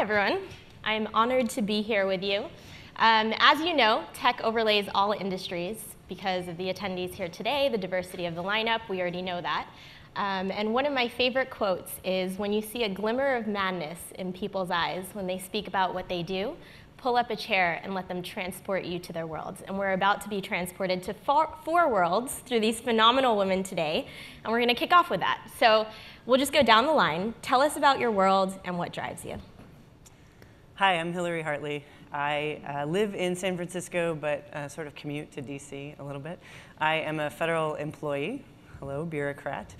everyone. I'm honored to be here with you. As you know, tech overlays all industries because of the attendees here today, the diversity of the lineup, we already know that. And one of my favorite quotes is, when you see a glimmer of madness in people's eyes when they speak about what they do, pull up a chair and let them transport you to their worlds. And we're about to be transported to four worlds through these phenomenal women today, and we're going to kick off with that. So we'll just go down the line. Tell us about your world and what drives you. Hi, I'm Hillary Hartley. I live in San Francisco, but sort of commute to DC a little bit. I am a federal employee. Hello, bureaucrat.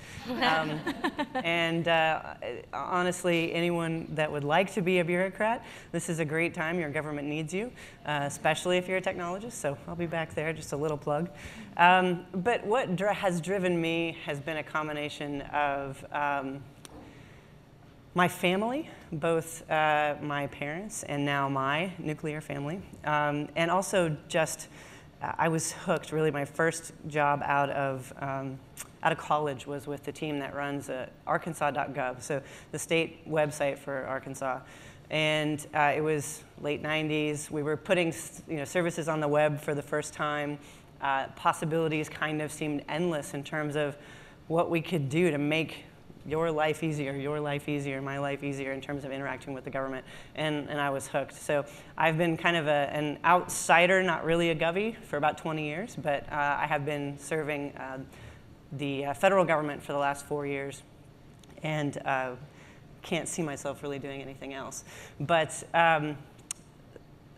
Honestly, anyone that would like to be a bureaucrat, this is a great time. Your government needs you, especially if you're a technologist. So I'll be back there, just a little plug. But what has driven me has been a combination of my family, both my parents and now my nuclear family, and also just I was hooked. Really, my first job out of college was with the team that runs arkansas.gov, so the state website for Arkansas. And it was late 90s. We were putting services on the web for the first time. Possibilities kind of seemed endless in terms of what we could do to make your life easier, my life easier in terms of interacting with the government, and I was hooked. So I've been kind of an outsider, not really a Govie, for about 20 years, but I have been serving the federal government for the last 4 years, and can't see myself really doing anything else. But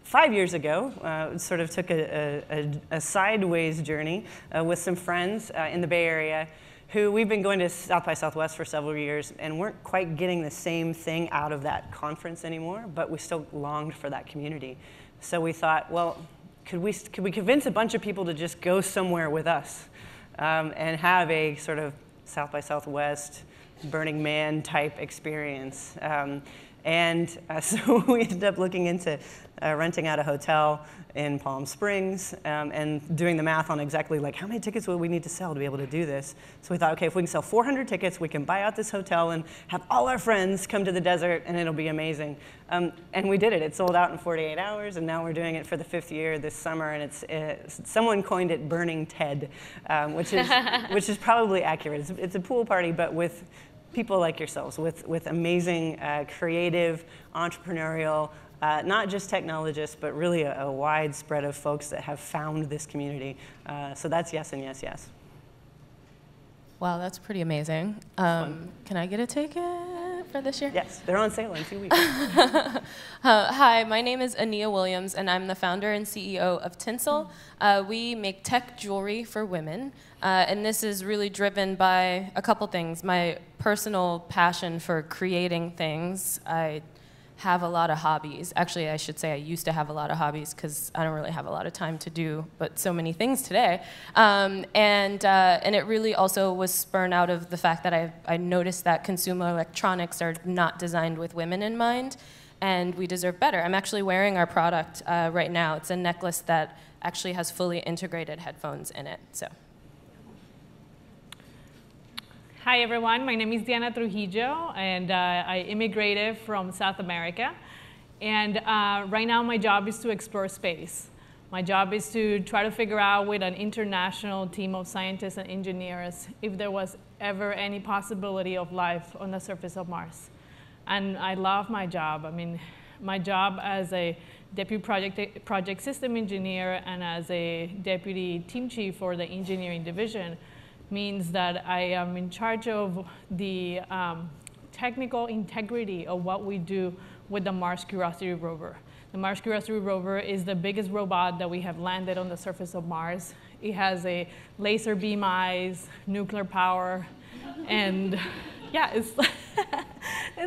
5 years ago, sort of took a sideways journey with some friends in the Bay Area, who we've been going to South by Southwest for several years and weren't quite getting the same thing out of that conference anymore, but we still longed for that community. So we thought, well, could we convince a bunch of people to just go somewhere with us and have a sort of South by Southwest, Burning Man type experience? So we ended up looking into renting out a hotel in Palm Springs and doing the math on exactly like how many tickets would we need to sell to be able to do this. So we thought, okay, if we can sell 400 tickets, we can buy out this hotel and have all our friends come to the desert and it'll be amazing. And we did it. It sold out in 48 hours, and now we're doing it for the 5th year this summer, and it's someone coined it Burning TED, which is probably accurate. It's a pool party, but with people like yourselves, with amazing, creative, entrepreneurial, not just technologists, but really a wide spread of folks that have found this community. So that's yes and yes, yes. Wow, that's pretty amazing. Can I get a ticket for this year? Yes, they're on sale in 2 weeks. Hi, my name is Ania Williams, and I'm the founder and CEO of Tinsel. We make tech jewelry for women, and this is really driven by a couple things. My personal passion for creating things. I have a lot of hobbies. Actually, I should say I used to have a lot of hobbies because I don't really have a lot of time to do but so many things today. And it really also was spurred out of the fact that I noticed that consumer electronics are not designed with women in mind, and we deserve better. I'm actually wearing our product right now. It's a necklace that actually has fully integrated headphones in it. So. Hi everyone, my name is Diana Trujillo, and I immigrated from South America. And right now my job is to explore space. My job is to try to figure out with an international team of scientists and engineers if there was ever any possibility of life on the surface of Mars. And I love my job. I mean, my job as a deputy project system engineer and as a deputy team chief for the engineering division means that I am in charge of the technical integrity of what we do with the Mars Curiosity rover. The Mars Curiosity rover is the biggest robot that we have landed on the surface of Mars. It has a laser beam eyes, nuclear power, and yeah, it's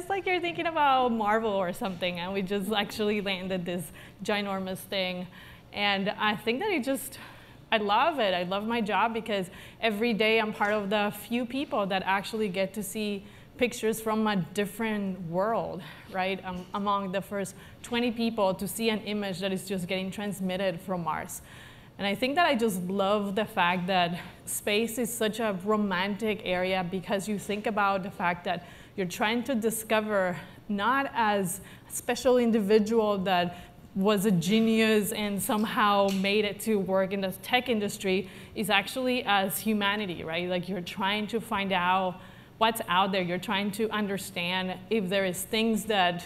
like you're thinking about Marvel or something, and we just actually landed this ginormous thing. And I think that I love it. I love my job because every day I'm part of the few people that actually get to see pictures from a different world, right? I'm among the first 20 people to see an image that is just getting transmitted from Mars. And I think that I just love the fact that space is such a romantic area because you think about the fact that you're trying to discover not as a special individual that was a genius and somehow made it to work in the tech industry, is actually as humanity, right? Like you're trying to find out what's out there. You're trying to understand if there is things that,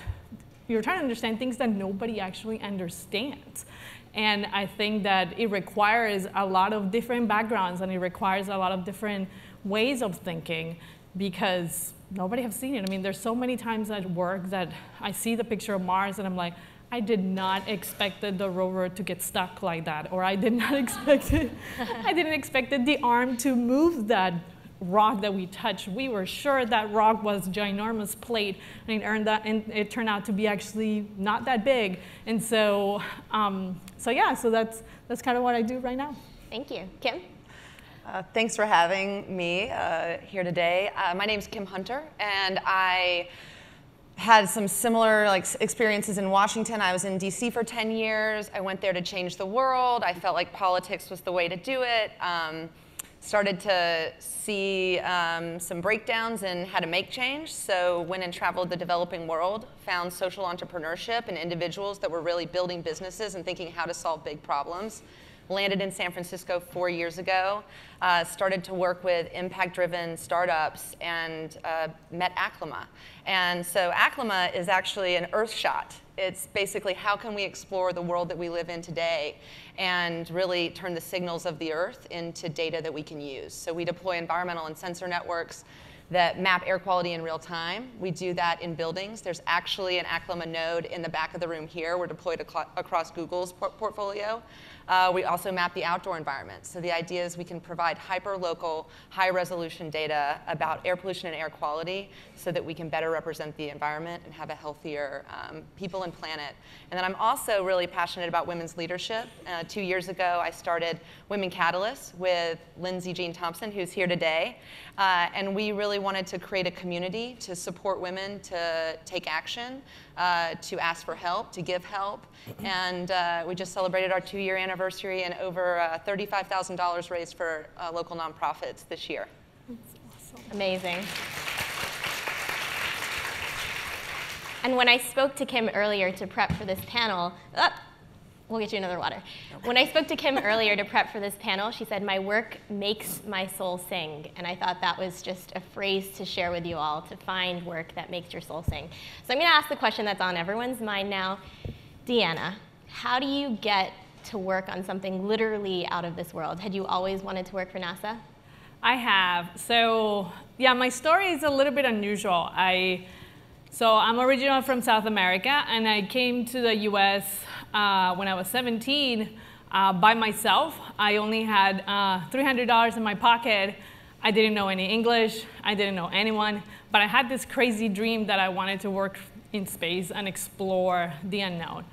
you're trying to understand things that nobody actually understands. And I think that it requires a lot of different backgrounds, and it requires a lot of different ways of thinking, because nobody has seen it. I mean, there's so many times at work that I see the picture of Mars and I'm like, I did not expect the rover to get stuck like that, or I did not expect it. I didn't expect the arm to move that rock that we touched. We were sure that rock was a ginormous plate, and it turned out to be actually not that big. And so, so that's kind of what I do right now. Thank you. Kim? Thanks for having me here today. My name's Kim Hunter, and I had some similar experiences in Washington. I was in DC for 10 years. I went there to change the world. I felt like politics was the way to do it. Started to see some breakdowns in how to make change. So went and traveled the developing world, found social entrepreneurship and individuals that were really building businesses and thinking how to solve big problems. Landed in San Francisco 4 years ago, started to work with impact-driven startups, and met Acclima. And so Acclima is actually an Earthshot. It's basically how can we explore the world that we live in today and really turn the signals of the Earth into data that we can use. So we deploy environmental and sensor networks that map air quality in real time. We do that in buildings. There's actually an Acclima node in the back of the room here. We're deployed across Google's portfolio. We also map the outdoor environment. So the idea is we can provide hyper-local, high-resolution data about air pollution and air quality so that we can better represent the environment and have a healthier people and planet. And then I'm also really passionate about women's leadership. 2 years ago, I started Women Catalyst with Lindsay Jean Thompson, who's here today. And we really wanted to create a community to support women to take action, to ask for help, to give help. And we just celebrated our 2-year anniversary, and over $35,000 raised for local nonprofits this year. That's awesome. Amazing. And when I spoke to Kim earlier to prep for this panel, we'll get you another water. When I spoke to Kim earlier to prep for this panel, she said, "My work makes my soul sing." And I thought that was just a phrase to share with you all, to find work that makes your soul sing. So I'm going to ask the question that's on everyone's mind now. Deanna, how do you get to work on something literally out of this world? Had you always wanted to work for NASA? I have. So yeah, my story is a little bit unusual. So I'm originally from South America, and I came to the US when I was 17 by myself. I only had $300 in my pocket. I didn't know any English. I didn't know anyone. But I had this crazy dream that I wanted to work in space and explore the unknown.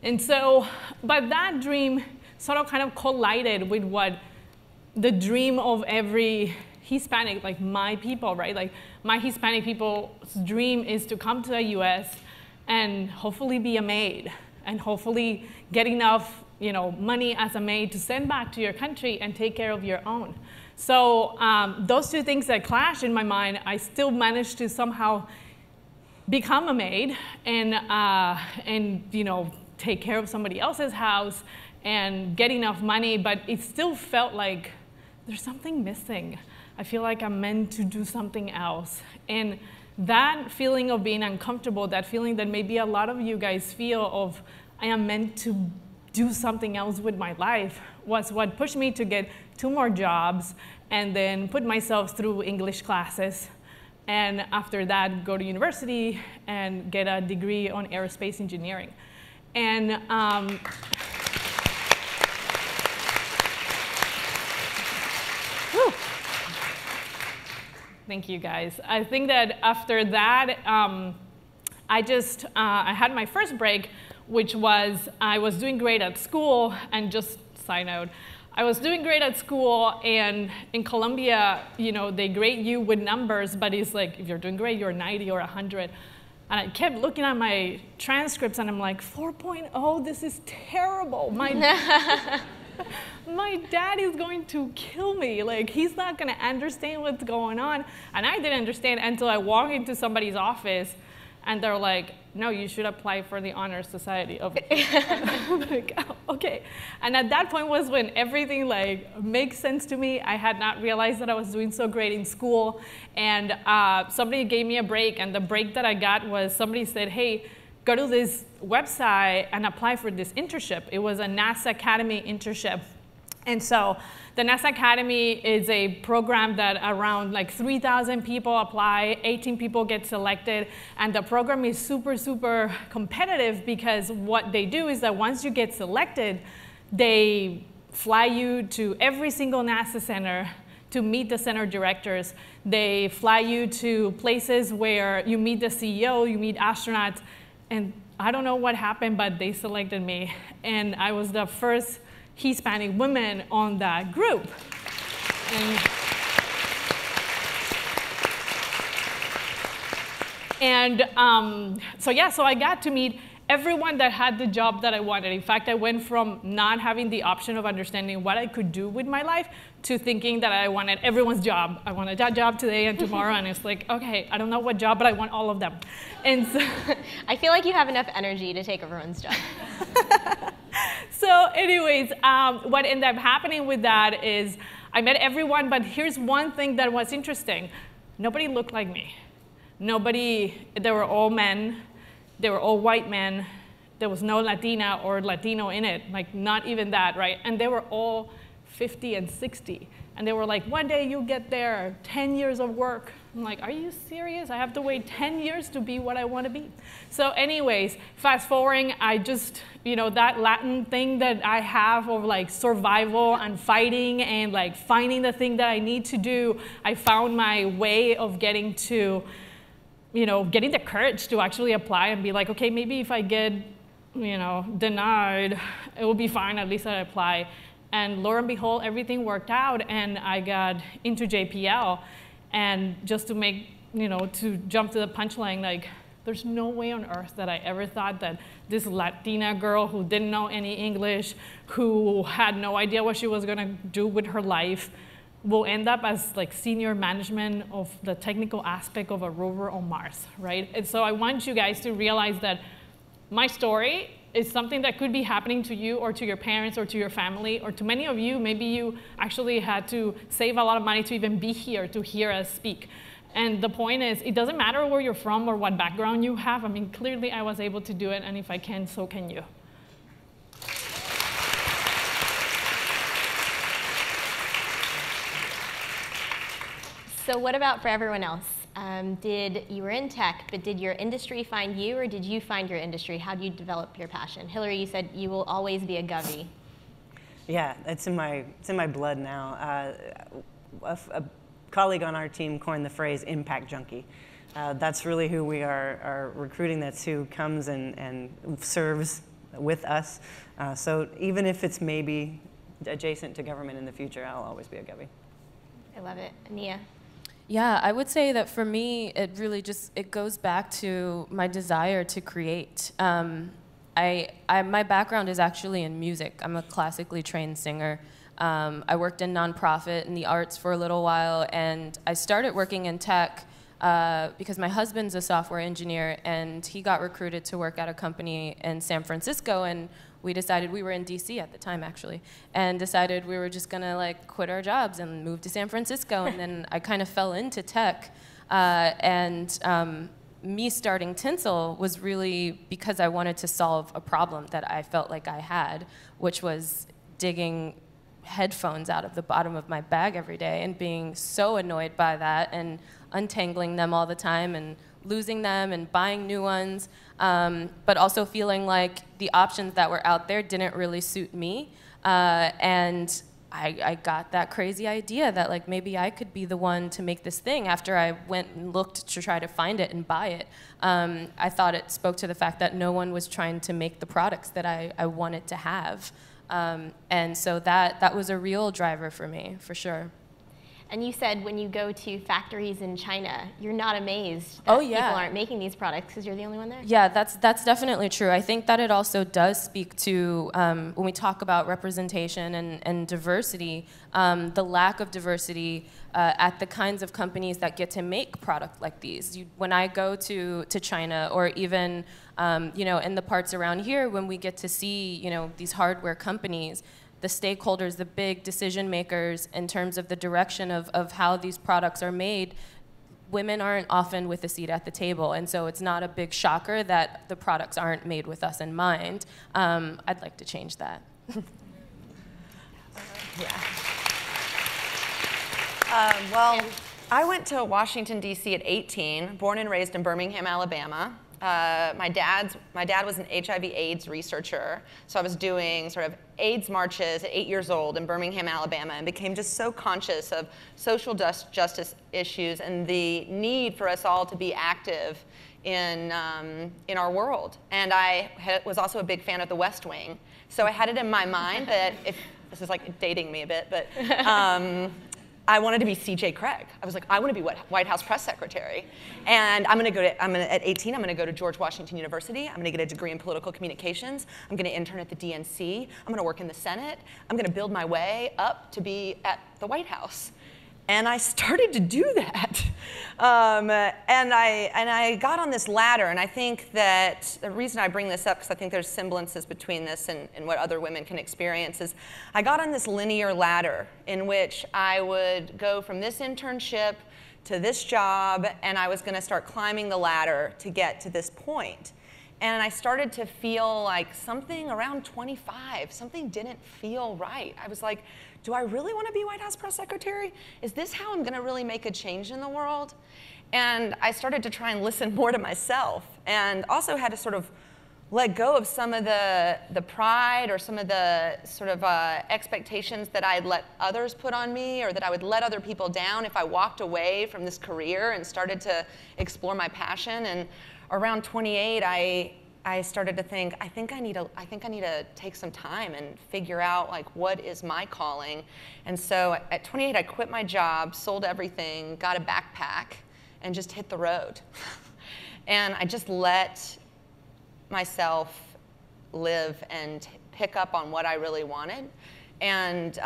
And so, but that dream sort of kind of collided with what the dream of every Hispanic, like my people, right? Like my Hispanic people's dream is to come to the US and hopefully be a maid, and hopefully get enough, money as a maid to send back to your country and take care of your own. So those two things that clashed in my mind, I still managed to somehow become a maid and take care of somebody else's house and get enough money, but it still felt like there's something missing. I feel like I'm meant to do something else. And that feeling of being uncomfortable, that feeling that maybe a lot of you guys feel of I am meant to do something else with my life, was what pushed me to get 2 more jobs and then put myself through English classes. And after that, go to university and get a degree on aerospace engineering. And thank you, guys. I think that after that, I had my first break, which was I was doing great at school. And just side note, I was doing great at school, and in Colombia, they grade you with numbers, but it's like if you're doing great, you're 90 or 100. And I kept looking at my transcripts, and I'm like, 4.0, this is terrible. My dad is going to kill me. Like, he's not going to understand what's going on. And I didn't understand until I walked into somebody's office, And they're like, no, you should apply for the Honor Society of I'm like, oh, okay. And at that point was when everything like makes sense to me. I had not realized that I was doing so great in school. And somebody gave me a break, and the break that I got was somebody said, hey, go to this website and apply for this internship. It was a NASA Academy internship. And so the NASA Academy is a program that around like 3,000 people apply, 18 people get selected, and the program is super, super competitive because what they do is that once you get selected, they fly you to every single NASA center to meet the center directors. They fly you to places where you meet the CEO, you meet astronauts, and I don't know what happened, but they selected me, and I was the first Hispanic women on that group. So I got to meet everyone that had the job that I wanted. In fact, I went from not having the option of understanding what I could do with my life to thinking that I wanted everyone's job. I wanted that job today and tomorrow, and it's like, okay, I don't know what job, but I want all of them. And so I feel like you have enough energy to take everyone's job. So anyways, what ended up happening with that is I met everyone, but here's one thing that was interesting. Nobody looked like me. They were all men. They were all white men. There was no Latina or Latino in it, like not even that, right? And they were all 50 and 60. And they were like, one day you'll get there, 10 years of work. I'm like, are you serious? I have to wait 10 years to be what I want to be. So anyways, fast forwarding, I just, that Latin thing that I have of like survival and fighting and like finding the thing that I need to do, I found my way of getting the courage to actually apply and be like, okay, maybe if I get, denied, it will be fine, at least I apply. And lo and behold, everything worked out, and I got into JPL. And just to to jump to the punchline, like, there's no way on earth that I ever thought that this Latina girl who didn't know any English, who had no idea what she was gonna do with her life, will end up as like senior management of the technical aspect of a rover on Mars, right? And so I want you guys to realize that my story is something that could be happening to you or to your parents or to your family, or to many of you, maybe you actually had to save a lot of money to even be here to hear us speak. And the point is, it doesn't matter where you're from or what background you have. I mean, clearly I was able to do it, and if I can, so can you. So what about for everyone else? You were in tech, but did your industry find you, or did you find your industry? How do you develop your passion? Hillary, you said you will always be a Govy. Yeah, it's in my blood now. A colleague on our team coined the phrase "impact junkie." That's really who we are recruiting. That's who comes and serves with us. So even if it's maybe adjacent to government in the future, I'll always be a Govy. I love it. Ania? Yeah, I would say that for me, it really it goes back to my desire to create. My background is actually in music. I'm a classically trained singer. I worked in nonprofit in the arts for a little while, and I started working in tech because my husband's a software engineer, and he got recruited to work at a company in San Francisco, and we decided, we were in DC at the time actually, and decided we were just gonna like quit our jobs and move to San Francisco. And then I kind of fell into tech, me starting Tinsel was really because I wanted to solve a problem that I felt like I had, which was digging headphones out of the bottom of my bag every day and being so annoyed by that and untangling them all the time and losing them and buying new ones, but also feeling like the options that were out there didn't really suit me. And I got that crazy idea that like maybe I could be the one to make this thing after I went and looked to try to find it and buy it. I thought it spoke to the fact that no one was trying to make the products that I wanted to have. And so that was a real driver for me, for sure. And you said when you go to factories in China, you're not amazed that Oh, yeah. people aren't making these products because you're the only one there? Yeah, that's definitely true. I think that it also does speak to, when we talk about representation and diversity, the lack of diversity at the kinds of companies that get to make product like these. When I go to China, or even in the parts around here, when we get to see these hardware companies, the stakeholders, the big decision makers in terms of the direction of how these products are made, women aren't often with a seat at the table, and so it's not a big shocker that the products aren't made with us in mind. I'd like to change that. Well, I went to Washington, D.C. at 18, born and raised in Birmingham, Alabama. My dad was an HIV/AIDS researcher, so I was doing sort of AIDS marches at 8 years old in Birmingham, Alabama, and became just so conscious of social justice issues and the need for us all to be active in our world. And I was also a big fan of The West Wing, so I had it in my mind that if this is like dating me a bit, but I wanted to be C.J. Cregg. I was like, I want to be White House press secretary. And at 18, I'm going to go to George Washington University. I'm going to get a degree in political communications. I'm going to intern at the DNC. I'm going to work in the Senate. I'm going to build my way up to be at the White House. And I started to do that. And I got on this ladder, and I think that the reason I bring this up, because I think there's semblances between this and what other women can experience, is I got on this linear ladder in which I would go from this internship to this job, and I was going to start climbing the ladder to get to this point. And I started to feel like something around 25, something didn't feel right. I was like, do I really want to be White House press secretary? Is this how I'm going to really make a change in the world? And I started to try and listen more to myself, and also had to sort of let go of some of the pride or some of the sort of expectations that I'd let others put on me, or that I would let other people down if I walked away from this career and started to explore my passion. And around 28, I started to think, I think I need to take some time and figure out like what is my calling. And so at 28, I quit my job, sold everything, got a backpack, and just hit the road. And I just let myself live and pick up on what I really wanted. And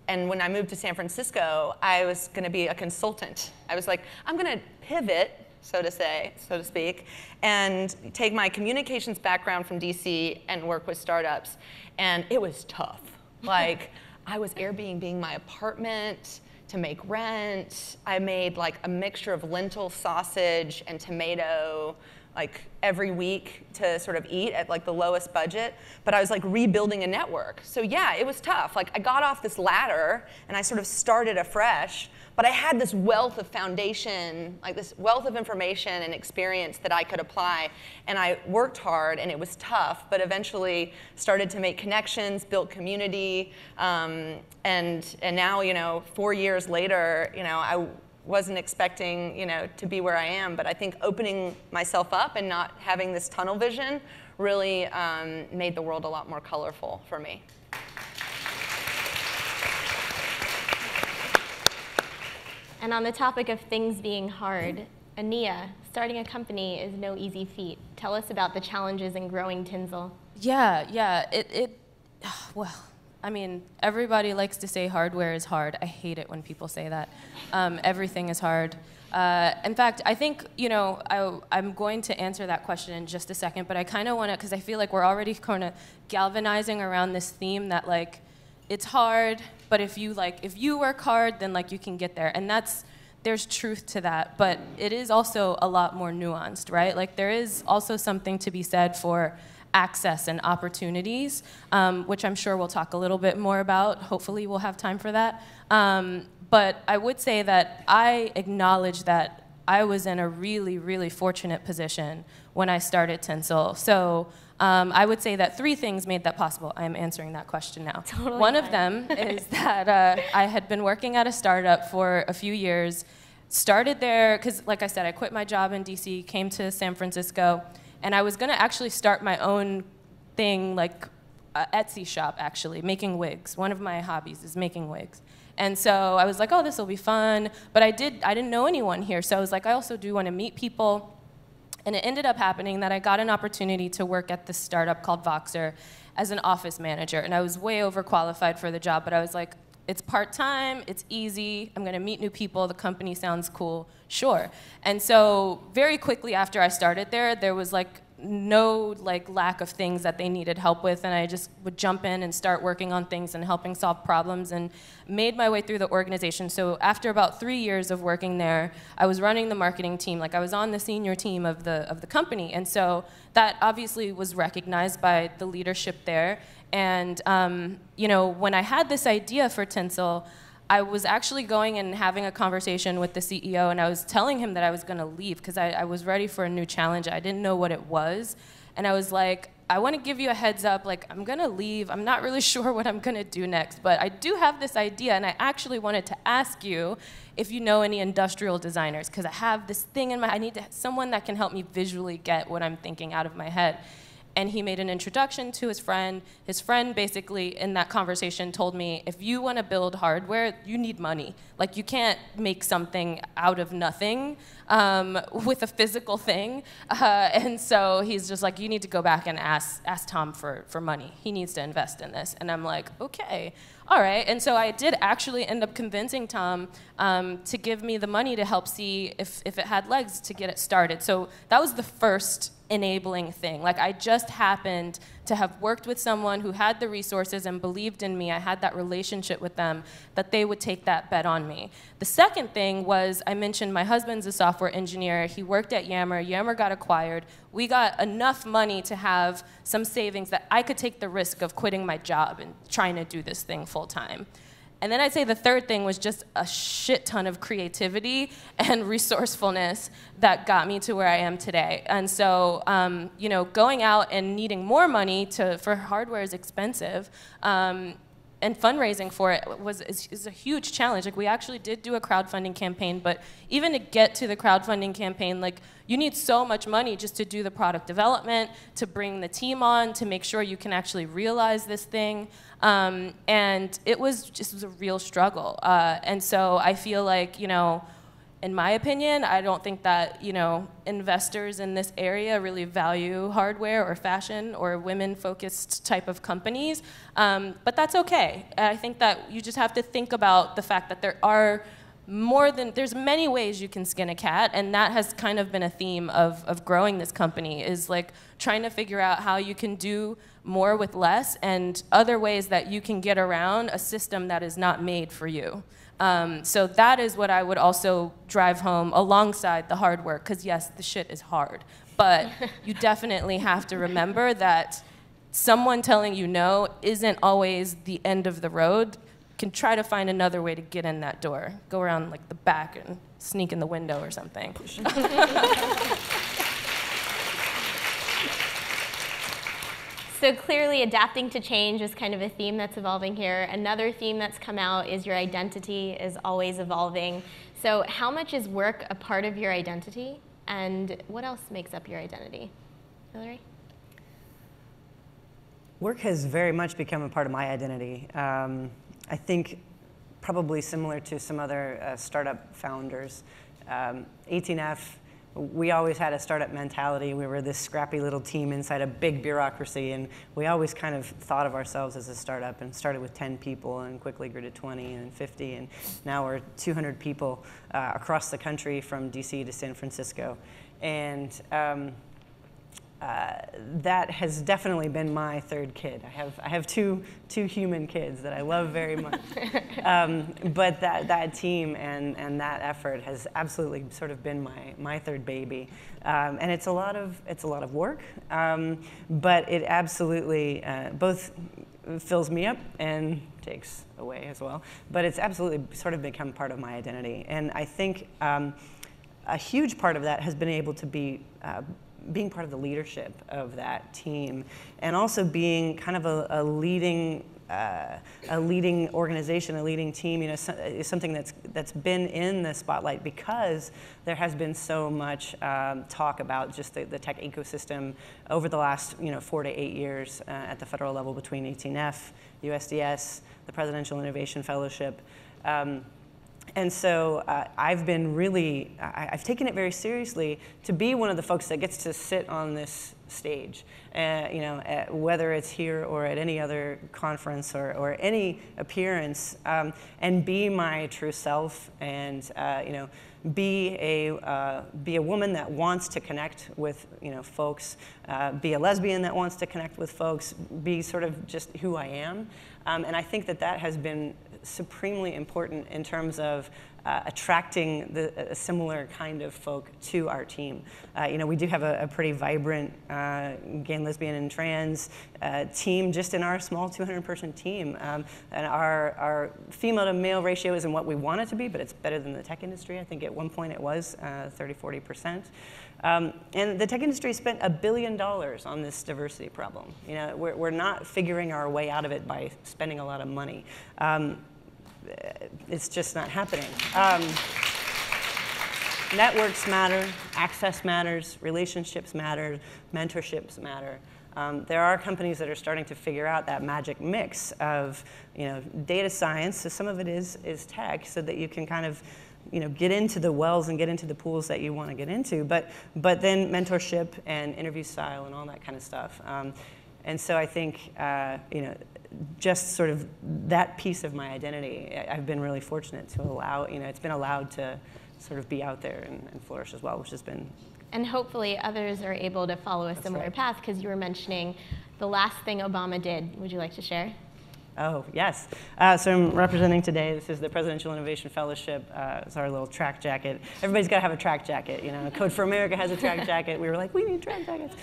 when I moved to San Francisco, I was going to be a consultant. I was like, I'm going to pivot, so to speak, and take my communications background from DC and work with startups. And it was tough. Like, I was Airbnb-ing my apartment to make rent. I made like a mixture of lentil sausage and tomato like every week to sort of eat at like the lowest budget, but I was like rebuilding a network. So yeah, it was tough. Like I got off this ladder and I sort of started afresh, but I had this wealth of foundation, like this wealth of information and experience that I could apply. And I worked hard, and it was tough, but eventually started to make connections, built community, and now 4 years later, I wasn't expecting to be where I am, but I think opening myself up and not having this tunnel vision really made the world a lot more colorful for me. And on the topic of things being hard, Ania, starting a company is no easy feat. Tell us about the challenges in growing Tinsel. Yeah. Well, I mean, everybody likes to say hardware is hard. I hate it when people say that. Everything is hard. In fact, I think, I'm going to answer that question in just a second, but I kind of want to, because I feel like we're already kind of galvanizing around this theme that, like, it's hard, but if you work hard, then, like, you can get there. And there's truth to that, but it is also a lot more nuanced, right? Like, there is also something to be said for access and opportunities, which I'm sure we'll talk a little bit more about. Hopefully we'll have time for that. But I would say that I acknowledge that I was in a really, really fortunate position when I started Tinsel. So I would say that 3 things made that possible. I am answering that question now. Totally One fine. of them is that I had been working at a startup for a few years, started there, because like I said, I quit my job in DC, came to San Francisco, and I was going to actually start my own thing like Etsy shop, actually, making wigs. One of my hobbies is making wigs. And so I was like, oh, this will be fun. But I didn't know anyone here. So I was like, I also do want to meet people. And it ended up happening that I got an opportunity to work at this startup called Voxer as an office manager. And I was way overqualified for the job, but I was like, it's part-time, it's easy, I'm gonna meet new people, the company sounds cool, sure. And so very quickly after I started there was like no lack of things that they needed help with, and I just would jump in and start working on things and helping solve problems, and made my way through the organization. So after about 3 years of working there, I was running the marketing team. Like, I was on the senior team of the company, and so that obviously was recognized by the leadership there. And you know, when I had this idea for Tinsel, I was actually going and having a conversation with the CEO, and I was telling him that I was going to leave because I was ready for a new challenge. I didn't know what it was. And I was like, I want to give you a heads up, like, I'm going to leave. I'm not really sure what I'm going to do next, but I do have this idea, and I actually wanted to ask you if you know any industrial designers, because I have this thing in I need someone that can help me visually get what I'm thinking out of my head. And he made an introduction to his friend. His friend basically in that conversation told me, if you want to build hardware, you need money. Like, you can't make something out of nothing with a physical thing. And so he's just like, you need to go back and ask Tom for money. He needs to invest in this. And I'm like, okay, all right. And so I did actually end up convincing Tom to give me the money to help see if it had legs to get it started. So that was the first enabling thing. Like, I just happened to have worked with someone who had the resources and believed in me. I had that relationship with them, that they would take that bet on me. The second thing was, I mentioned my husband's a software engineer. He worked at Yammer. Yammer got acquired. We got enough money to have some savings that I could take the risk of quitting my job and trying to do this thing full time. And then I'd say the third thing was just a shit ton of creativity and resourcefulness that got me to where I am today. And so, you know, going out and needing more money for hardware is expensive. And fundraising for it is a huge challenge. Like, we actually did do a crowdfunding campaign, but even to get to the crowdfunding campaign, like, you need so much money just to do the product development, to bring the team on, to make sure you can actually realize this thing. And it was a real struggle. And so I feel like, you know, in my opinion, I don't think that, you know, investors in this area really value hardware or fashion or women-focused type of companies, but that's okay. I think that you just have to think about the fact that there's many ways you can skin a cat, and that has kind of been a theme of growing this company, is like trying to figure out how you can do more with less and other ways that you can get around a system that is not made for you. So that is what I would also drive home alongside the hard work, because yes, the shit is hard, but you definitely have to remember that someone telling you no isn't always the end of the road. You can try to find another way to get in that door. Go around like the back and sneak in the window or something. So clearly adapting to change is kind of a theme that's evolving here. Another theme that's come out is your identity is always evolving. So how much is work a part of your identity? And what else makes up your identity? Hillary? Work has very much become a part of my identity. I think probably similar to some other startup founders. 18F, we always had a startup mentality. We were this scrappy little team inside a big bureaucracy, and we always kind of thought of ourselves as a startup, and started with 10 people and quickly grew to 20 and 50, and now we're 200 people across the country from DC to San Francisco. And that has definitely been my third kid. I have two human kids that I love very much. But that team and that effort has absolutely sort of been my third baby. And it's a lot of work, but it absolutely both fills me up and takes away as well. But it's absolutely sort of become part of my identity. And I think a huge part of that has been able to be being part of the leadership of that team, and also being kind of a leading a leading organization, a leading team, is something that's been in the spotlight because there has been so much talk about just the tech ecosystem over the last 4 to 8 years at the federal level between 18F, USDS, the Presidential Innovation Fellowship. And so I've been really, I've taken it very seriously to be one of the folks that gets to sit on this stage, whether it's here or at any other conference or any appearance, and be my true self, and be a woman that wants to connect with folks, be a lesbian that wants to connect with folks, be sort of just who I am, and I think that has been supremely important in terms of attracting a similar kind of folk to our team. We do have a pretty vibrant gay, lesbian, and trans team just in our small 200-person team. And our female to male ratio isn't what we want it to be, but it's better than the tech industry. I think at one point it was 30–40%. And the tech industry spent $1 billion on this diversity problem. We're not figuring our way out of it by spending a lot of money. It's just not happening. Networks matter, access matters, relationships matter, mentorships matter. There are companies that are starting to figure out that magic mix of data science, so some of it is tech, so that you can kind of get into the wells and get into the pools that you want to get into, but then mentorship and interview style and all that kind of stuff. And so I think just sort of that piece of my identity, I've been really fortunate to allow, it's been allowed to sort of be out there and flourish as well, which has been. And hopefully others are able to follow a similar path, because you were mentioning the last thing Obama did. Would you like to share? Oh, yes. So I'm representing today. This is the Presidential Innovation Fellowship. It's our little track jacket. Everybody's got to have a track jacket. Code for America has a track jacket. We were like, we need track jackets.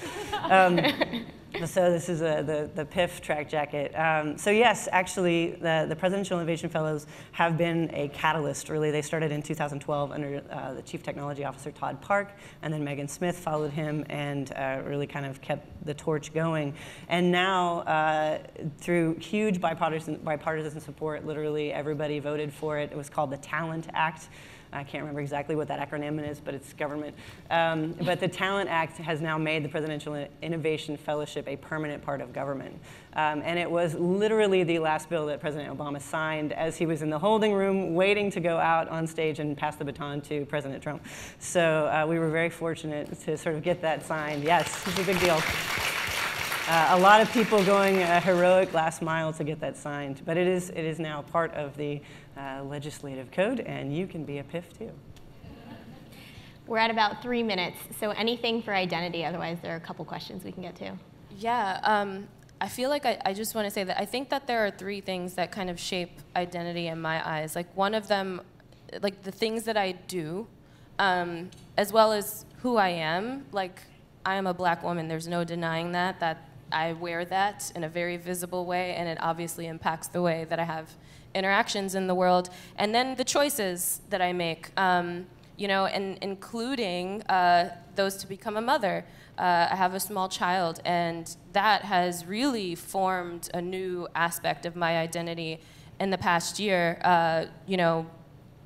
So this is the PIF track jacket. So yes, actually, the Presidential Innovation Fellows have been a catalyst, really. They started in 2012 under the Chief Technology Officer, Todd Park, and then Megan Smith followed him and really kind of kept the torch going. And now, through huge bipartisan support, literally everybody voted for it. It was called the Talent Act. I can't remember exactly what that acronym is, but it's government. But the Talent Act has now made the Presidential Innovation Fellowship a permanent part of government. And it was literally the last bill that President Obama signed as he was in the holding room waiting to go out on stage and pass the baton to President Trump. So we were very fortunate to sort of get that signed. Yes, it's a big deal. A lot of people going a heroic last mile to get that signed, but it is now part of the legislative code, and you can be a PIF too. We're at about 3 minutes, so anything for identity, otherwise there are a couple questions we can get to. Yeah, I feel like I just want to say that I think that there are 3 things that kind of shape identity in my eyes. Like one of them, like the things that I do, as well as who I am. Like I am a black woman, there's no denying that I wear that in a very visible way, and it obviously impacts the way that I have interactions in the world. And then the choices that I make, and including those to become a mother. I have a small child, and that has really formed a new aspect of my identity in the past year,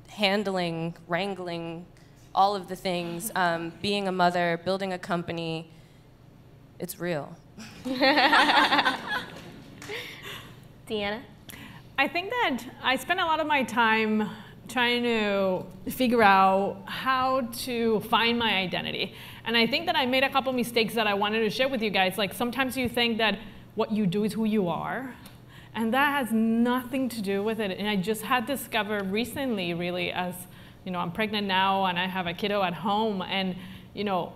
handling, wrangling, all of the things, being a mother, building a company, it's real. Deanna? I think that I spend a lot of my time trying to figure out how to find my identity. And I think that I made a couple mistakes that I wanted to share with you guys. Like sometimes you think that what you do is who you are, and that has nothing to do with it. And I just had discovered recently, really, as I'm pregnant now and I have a kiddo at home, and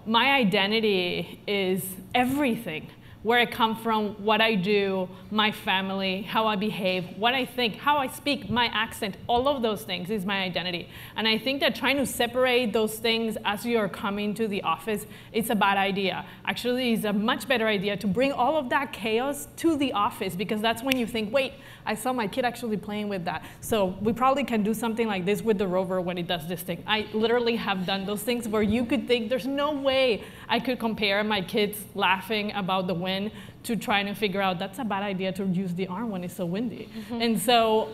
my identity is everything. Where I come from, what I do, my family, how I behave, what I think, how I speak, my accent, all of those things is my identity. And I think that trying to separate those things as you're coming to the office, it's a bad idea. Actually, it's a much better idea to bring all of that chaos to the office, because that's when you think, wait, I saw my kid actually playing with that. So we probably can do something like this with the rover when it does this thing. I literally have done those things where you could think there's no way I could compare my kids laughing about the wind to trying to figure out that's a bad idea to use the arm when it's so windy. And so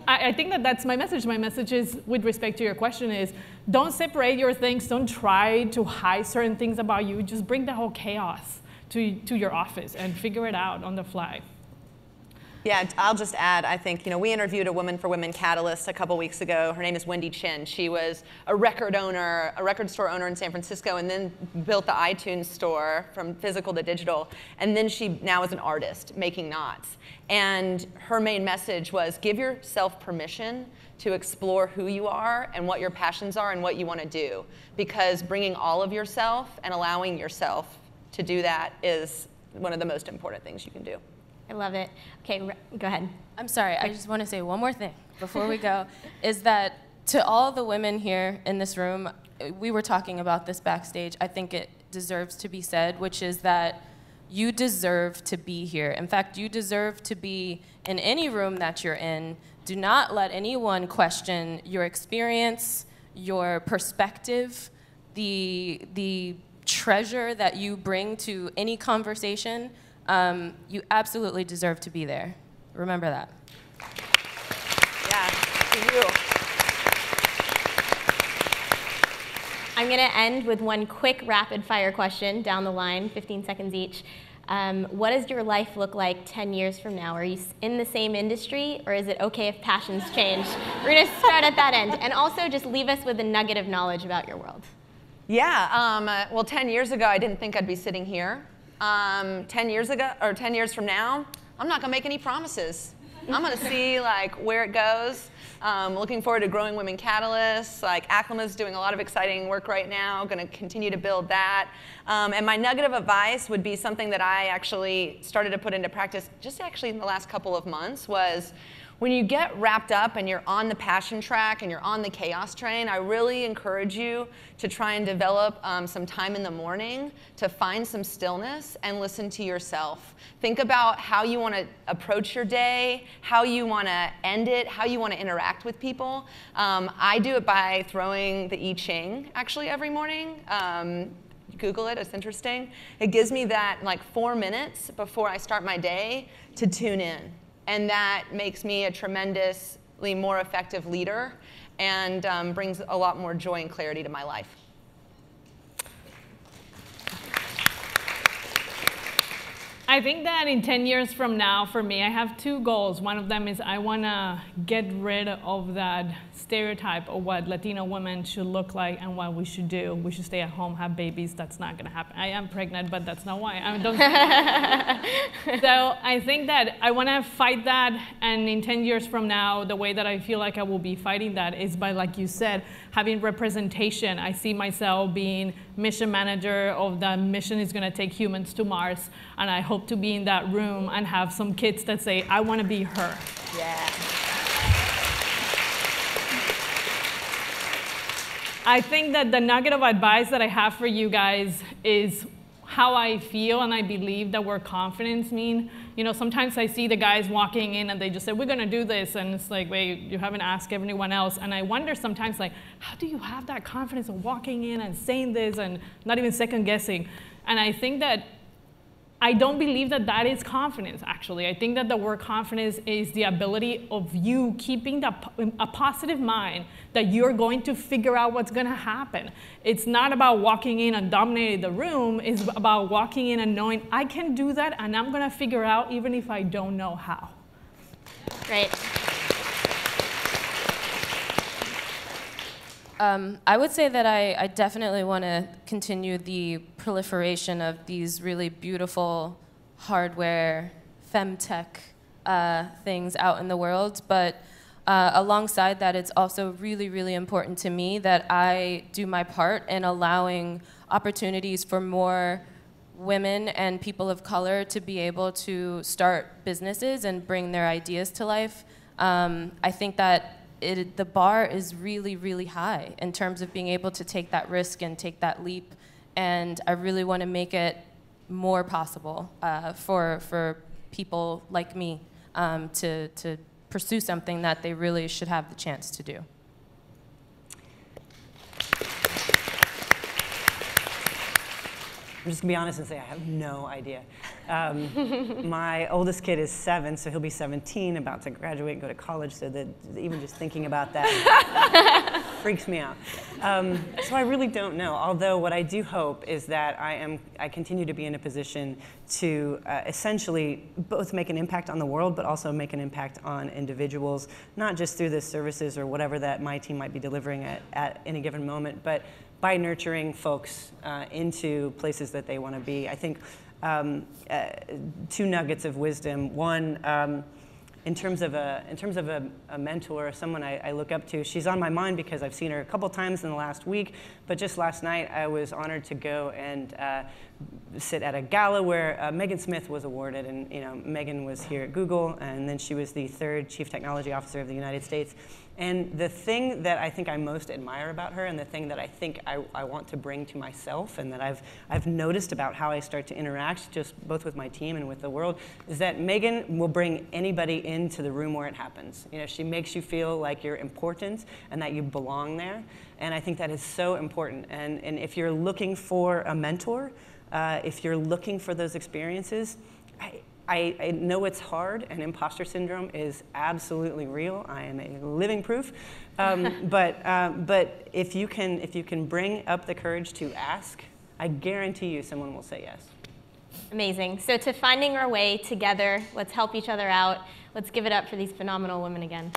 I think that that's my message. My message is, with respect to your question, is don't separate your things. Don't try to hide certain things about you. Just bring the whole chaos to your office and figure it out on the fly. Yeah, I'll just add, I think, we interviewed a Women for Women catalyst a couple weeks ago. Her name is Wendy Chin. She was a record store owner in San Francisco, and then built the iTunes store from physical to digital. And then she now is an artist making knots. And her main message was, give yourself permission to explore who you are and what your passions are and what you want to do. Because bringing all of yourself and allowing yourself to do that is one of the most important things you can do. I love it. Okay, go ahead. I'm sorry, I just want to say one more thing before we go, is that to all the women here in this room, we were talking about this backstage, I think it deserves to be said, which is that you deserve to be here. In fact, you deserve to be in any room that you're in. Do not let anyone question your experience, your perspective, the treasure that you bring to any conversation. You absolutely deserve to be there. Remember that. Yeah, to you. I'm going to end with one quick rapid fire question down the line, 15 seconds each. What does your life look like 10 years from now? Are you in the same industry, or is it okay if passions change? We're going to start at that end. And also just leave us with a nugget of knowledge about your world. Yeah, well, 10 years ago, I didn't think I'd be sitting here. 10 years ago, or 10 years from now, I'm not gonna make any promises. I'm gonna see where it goes. Looking forward to growing Women Catalysts. Acclima's doing a lot of exciting work right now. Gonna continue to build that. And my nugget of advice would be something that I actually started to put into practice just actually in the last couple of months, was when you get wrapped up and you're on the passion track and you're on the chaos train, I really encourage you to try and develop some time in the morning to find some stillness and listen to yourself. Think about how you want to approach your day, how you want to end it, how you want to interact with people. I do it by throwing the I Ching actually every morning. Google it, it's interesting. It gives me that 4 minutes before I start my day to tune in. And that makes me a tremendously more effective leader and brings a lot more joy and clarity to my life. I think that in 10 years from now, for me, I have 2 goals. One of them is I want to get rid of that stereotype of what Latino women should look like and what we should do. We should stay at home, have babies. That's not going to happen. I am pregnant, but that's not why. So I think that I want to fight that. And in 10 years from now, the way that I feel like I will be fighting that is by, like you said, having representation. I see myself being mission manager of the mission is going to take humans to Mars. And I hope to be in that room and have some kids that say, I want to be her. Yeah. I think that the nugget of advice that I have for you guys is how I feel and I believe that word confidence mean. Sometimes I see the guys walking in and they just say, we're going to do this. And it's like, wait, you haven't asked everyone else. And I wonder sometimes, how do you have that confidence of walking in and saying this and not even second guessing? And I think that I don't believe that that is confidence, actually. I think that the word confidence is the ability of you keeping a positive mind that you're going to figure out what's going to happen. It's not about walking in and dominating the room. It's about walking in and knowing I can do that, and I'm going to figure out even if I don't know how. Great. I would say that I definitely want to continue the proliferation of these really beautiful hardware, femtech things out in the world. But alongside that, it's also really, really important to me that I do my part in allowing opportunities for more women and people of color to be able to start businesses and bring their ideas to life. I think that the bar is really, really high in terms of being able to take that risk and take that leap. And I really want to make it more possible for people like me to pursue something that they really should have the chance to do. I'm just gonna be honest and say I have no idea. My oldest kid is 7, so he'll be 17, about to graduate and go to college, so that even just thinking about that freaks me out. So I really don't know, although what I do hope is that I continue to be in a position to essentially both make an impact on the world, but also make an impact on individuals, not just through the services or whatever that my team might be delivering at any given moment, but by nurturing folks into places that they want to be. I think 2 nuggets of wisdom. One, in terms of a mentor, someone I look up to, she's on my mind because I've seen her a couple times in the last week, but just last night I was honored to go and sit at a gala where Megan Smith was awarded, and Megan was here at Google, and then she was the 3rd Chief Technology Officer of the United States. And the thing that I think I most admire about her, and the thing that I think I want to bring to myself, and that I've noticed about how I start to interact, just both with my team and with the world, is that Megan will bring anybody into the room where it happens. She makes you feel like you're important and that you belong there. And I think that is so important. And if you're looking for a mentor, if you're looking for those experiences, I know it's hard, and imposter syndrome is absolutely real. I am a living proof. But if you can bring up the courage to ask, I guarantee you someone will say yes. Amazing. So to finding our way together, let's help each other out. Let's give it up for these phenomenal women again.